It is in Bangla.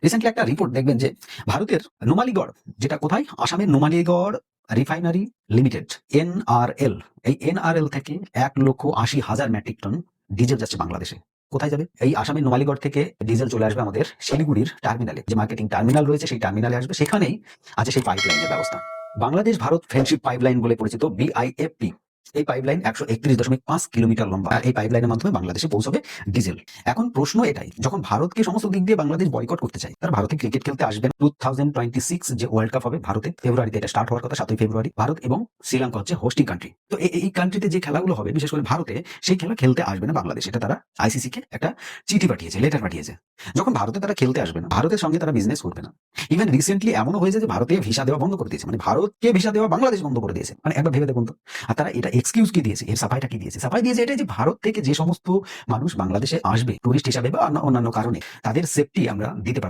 রিসেন্টলি একটা রিপোর্ট দেখবেন যে ভারতের নুমালীগড়, যেটা কোথায়, আসামের নুমালীগড় রিফাইনারি লিমিটেড, এনআরএল, এই এনআরএল থেকে 1,80,000 মেট্রিক টন ডিজেল যাচ্ছে বাংলাদেশে। কোথায় যাবে? এই আসামের নুমালীগড় থেকে ডিজেল চলে আসবে আমাদের শিলিগুড়ির টার্মিনালে, যে মার্কেটিং টার্মিনাল রয়েছে সেই টার্মিনালে আসবে, সেখানেই আছে সেই পাইপলাইনের ব্যবস্থা। বাংলাদেশ ভারত ফ্রেন্ডশিপ পাইপলাইন বলে পরিচিত বিআইএফপি, এই পাইপলাইন 131.5 কিলোমিটার লম্বা। এই পাইপলাইনের মাধ্যমে বাংলাদেশে পৌঁছবে ডিজেল। এখন প্রশ্ন এটাই, যখন ভারতকে সমস্ত দিক দিয়ে বাংলাদেশ বয়কট করতে চায়, তারা ভারতে ক্রিকেট খেলতে আসবে না। 2026 যে ওয়ার্ল্ড কাপ হবে ভারতে, ফেব্রুয়ারিতে এটা স্টার্ট হওয়ার কথা, 7ই ফেব্রুয়ারি। ভারত এবং শ্রীলঙ্কা হচ্ছে হোস্টিং কান্ট্রি। তো এই কান্ট্রিতে যে খেলাগুলো হবে, বিশেষ করে ভারতে, সেই খেলা খেলতে আসবে না বাংলাদেশ। এটা তারা আইসিসি কে একটা চিঠি পাঠিয়েছে, লেটার পাঠিয়েছে। যখন ভারতে তারা খেলতে আসবে না, ভারতের সঙ্গে তারা বিজনেস করবে না। ইভেন রিসেন্টলি এমনও হয়েছে যে ভারতে ভিসা দেওয়া বন্ধ করে দিয়েছে, মানে ভারতকে ভিসা দেওয়া বাংলাদেশ বন্ধ করে দিয়েছে। মানে একবার ভেবে দেখুন তো। আর তারা এটা এক্সকিউজ কি দিয়েছে, এর সাফাইটা কি দিয়েছে? সাফাই দিয়েছে এটাই যে ভারত থেকে যে সমস্ত মানুষ বাংলাদেশে আসবে টুরিস্ট হিসাবে বা অন্যান্য কারণে, তাদের সেফটি আমরা দিতে পারবো।